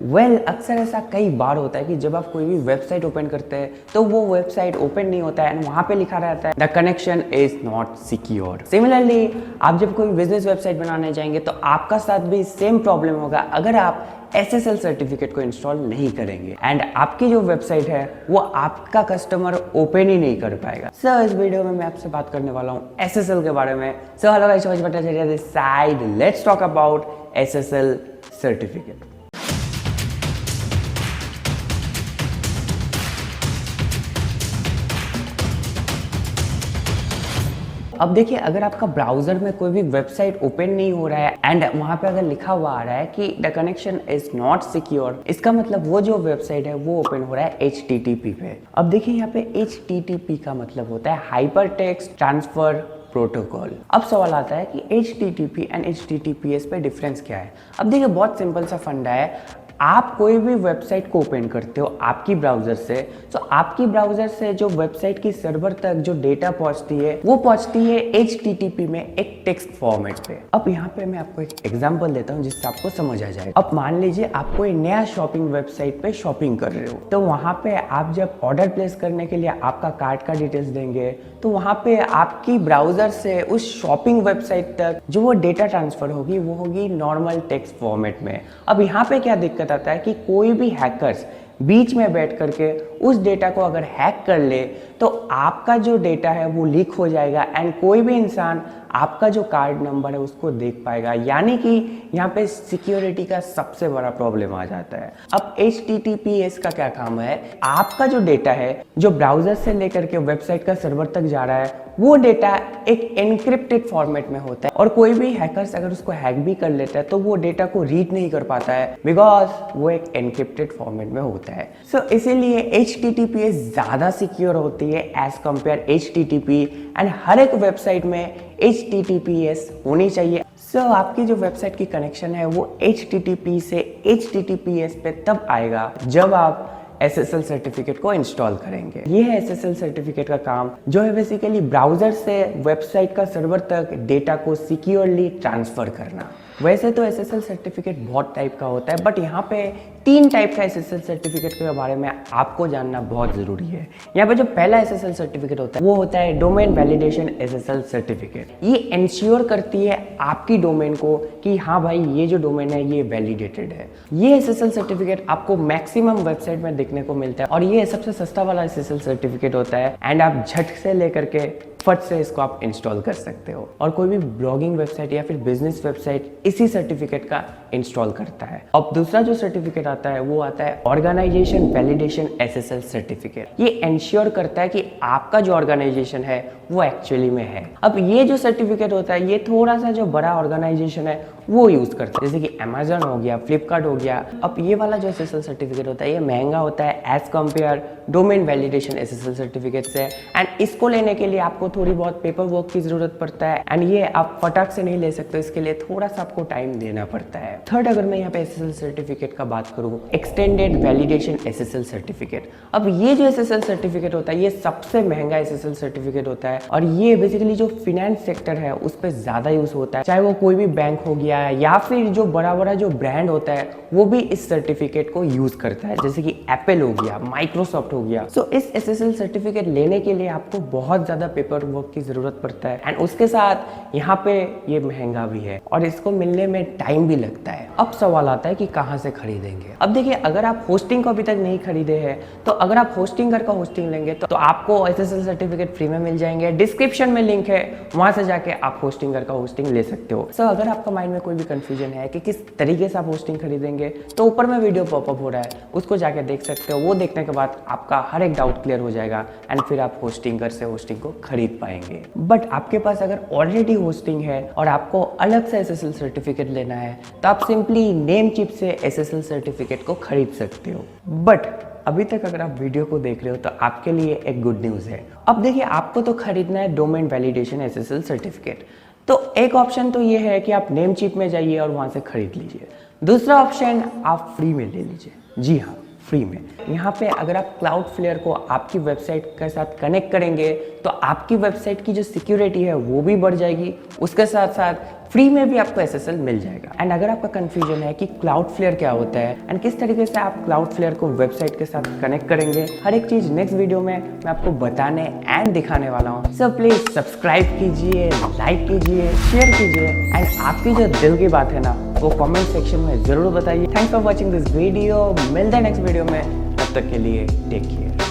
अक्सर ऐसा कई बार होता है कि जब आप कोई भी वेबसाइट ओपन करते हैं तो वो वेबसाइट ओपन नहीं होता है एंड वहाँ पे लिखा रहता है the connection is not secure. Similarly आप जब कोई बिजनेस वेबसाइट बनाने जाएंगे तो आपका साथ भी सेम प्रॉब्लम होगा अगर आप SSL सर्टिफिकेट को इंस्टॉल नहीं करेंगे एंड आपकी जो वेबसाइट है वो आपका कस्टमर ओपन ही नहीं कर पाएगा। सो इस वीडियो में मैं आपसे बात करने वाला हूँ SSL के बारे में। So hello guys, this side let's talk about SSL certificate. अब देखिए, अगर आपका ब्राउजर में कोई भी वेबसाइट ओपन नहीं हो रहा है एंड वहां पे अगर लिखा हुआ आ रहा है कि the connection is not secure, इसका मतलब वो जो वेबसाइट है वो ओपन हो रहा है HTTP पे। अब देखिए, यहाँ पे HTTP का मतलब होता है हाइपर टेक्स्ट ट्रांसफर प्रोटोकॉल। अब सवाल आता है कि HTTP एंड HTTPS पे डिफरेंस क्या है। अब देखिए, बहुत सिंपल सा फंडा है। आप कोई भी वेबसाइट को ओपन करते हो आपकी ब्राउजर से, तो आपकी ब्राउजर से जो वेबसाइट की सर्वर तक जो डेटा पहुंचती है वो पहुंचती है HTTP में एक टेक्स्ट फॉर्मेट पे। अब यहाँ पे मैं आपको एक एग्जांपल देता हूँ जिससे आपको समझ आ जाए। अब मान लीजिए आप कोई नया शॉपिंग वेबसाइट पे शॉपिंग कर रहे हो, तो वहां पे आप जब ऑर्डर प्लेस करने के लिए आपका कार्ड का डिटेल्स देंगे तो वहां पे आपकी ब्राउजर से उस शॉपिंग वेबसाइट तक जो वो डेटा ट्रांसफर होगी वो होगी नॉर्मल टेक्स्ट फॉर्मेट में। अब यहाँ पे क्या दिक्कत आता है कि कोई भी हैकर्स बीच में बैठ करके उस डेटा को अगर हैक कर ले तो आपका जो डेटा है वो लीक हो जाएगा एंड कोई भी इंसान आपका जो कार्ड नंबर है उसको देख पाएगा। यानी कि यहाँ पे सिक्योरिटी का सबसे बड़ा प्रॉब्लम आ जाता है। अब HTTPS का क्या काम है, आपका जो डेटा है जो ब्राउजर से लेकर के वेबसाइट का सर्वर तक जा रहा है वो डेटा एक एनक्रिप्टेड फॉर्मेट में होता है और कोई भी हैकर्स अगर उसको हैक भी कर लेता है तो वो डेटा को रीड नहीं कर पाता है बिकॉज वो एक एनक्रिप्टेड फॉर्मेट में होता है। सो इसीलिए HTTPS ज्यादा सिक्योर होती है एज कंपेयर HTTP एंड हर एक वेबसाइट में HTTPS होनी चाहिए। सो आपकी जो वेबसाइट की कनेक्शन है वो HTTP से HTTPS पे तब आएगा जब आप SSL सर्टिफिकेट को इंस्टॉल करेंगे। ये है SSL सर्टिफिकेट का काम, जो है बेसिकली ब्राउजर से वेबसाइट का सर्वर तक डेटा को सिक्योरली ट्रांसफर करना। वैसे तो SSL सर्टिफिकेट बहुत टाइप का होता है बट यहाँ पे 3 टाइप का SSL सर्टिफिकेट के बारे में आपको जानना बहुत ज़रूरी है। यहाँ पे जो पहला SSL सर्टिफिकेट होता है वो होता है डोमेन वैलिडेशन SSL सर्टिफिकेट। ये इंश्योर करती है आपकी डोमेन को कि हाँ भाई ये जो डोमेन है ये वैलिडेटेड है। ये SSL सर्टिफिकेट आपको मैक्सिमम वेबसाइट में देखने को मिलता है और ये सबसे सस्ता वाला SSL सर्टिफिकेट होता है एंड आप झट से लेकर के फट से इसको आप इंस्टॉल कर सकते हो। और कोई भी ब्लॉगिंग वेबसाइट या फिर बिजनेस वेबसाइट इसी सर्टिफिकेट का इंस्टॉल करता है। अब दूसरा जो सर्टिफिकेट आता है वो आता है ऑर्गेनाइजेशन वैलिडेशन SSL सर्टिफिकेट। ये इंश्योर करता है कि आपका जो ऑर्गेनाइजेशन है वो एक्चुअली में है। अब ये जो सर्टिफिकेट होता है ये थोड़ा सा जो बड़ा ऑर्गेनाइजेशन है वो यूज करता है, जैसे कि Amazon हो गया, फ्लिपकार्ट हो गया। अब ये वाला जो SSL सर्टिफिकेट होता है ये महंगा होता है as compare domain validation SSL certificate से एंड इसको लेने के लिए आपको थोड़ी बहुत पेपर वर्क की जरूरत पड़ता है एंड ये आप फटाक से नहीं ले सकते, इसके लिए थोड़ा सा आपको टाइम देना पड़ता है। थर्ड, अगर मैं यहाँ पे SSL सर्टिफिकेट का बात करूँ, एक्सटेंडेड वैलिडेशन SSL सर्टिफिकेट। अब ये जो SSL सर्टिफिकेट होता है ये सबसे महंगा SSL सर्टिफिकेट होता है और ये बेसिकली जो फिनेंस सेक्टर है उस पर ज्यादा यूज होता है, चाहे वो कोई भी बैंक हो गया या फिर जो बड़ा बड़ा जो ब्रांड होता है वो भी इस सर्टिफिकेट को यूज करता है, जैसे कि एप्पल हो गया, माइक्रोसॉफ्ट हो गया। सो इस SSL सर्टिफिकेट लेने के लिए आपको बहुत ज्यादा पेपर वर्क की जरूरत पड़ता है एंड उसके साथ यहाँ पे ये महंगा भी है और इसको मिलने में टाइम भी लगता है। अब सवाल आता है कि कहाँ से खरीदेंगे। अब देखिए, अगर आप होस्टिंग को अभी तक नहीं खरीदे हैं तो अगर आप होस्टिंगर का होस्टिंग लेंगे तो आपको SSL सर्टिफिकेट फ्री में मिल जाएंगे। डिस्क्रिप्शन में लिंक है, वहां से जाके आप होस्टिंगर का होस्टिंग ले सकते हो। सो अगर आपका माइंड में कोई भी कंफ्यूजन है कि किस तरीके से आप होस्टिंग खरीदेंगे तो ऊपर में वीडियो पॉपअप हो रहा है, उसको जाके देख सकते हो। वो देखने के बाद आपका हर एक डाउट क्लियर हो जाएगा एंड फिर आप होस्टिंगर से होस्टिंग को खरीद पाएंगे। बट आपके पास अगर ऑलरेडी होस्टिंग है और आपको अलग से SSL सर्टिफिकेट लेना है तो आप सिंपली नेम चिप से SSL सर्टिफिकेट को खरीद सकते हो। बट अभी तक अगर आप वीडियो को देख रहे हो तो आपके लिए एक गुड न्यूज़ है। अब देखिए, आपको तो खरीदना है डोमेन वैलिडेशन SSL सर्टिफिकेट, तो एक ऑप्शन तो ये है कि आप नेम चिप में जाइए और वहां से खरीद लीजिए। दूसरा ऑप्शन आप फ्री में ले लीजिए। जी हाँ, फ्री में। यहाँ पे अगर आप क्लाउडफ्लेयर को आपकी वेबसाइट के साथ कनेक्ट करेंगे तो आपकी वेबसाइट की जो सिक्योरिटी है वो भी बढ़ जाएगी, उसके साथ साथ फ्री में भी आपको SSL मिल जाएगा। एंड अगर आपका कंफ्यूजन है कि क्लाउडफ्लेयर क्या होता है एंड किस तरीके से आप क्लाउडफ्लेयर को वेबसाइट के साथ कनेक्ट करेंगे, हर एक चीज नेक्स्ट वीडियो में मैं आपको बताने एंड दिखाने वाला हूँ। सो प्लीज सब्सक्राइब कीजिए, लाइक कीजिए, शेयर कीजिए एंड आपकी जो दिल की बात है ना वो कमेंट सेक्शन में जरूर बताइए। Thanks for watching this video. मिलते हैं नेक्स्ट वीडियो में, तब तक के लिए टेक केयर।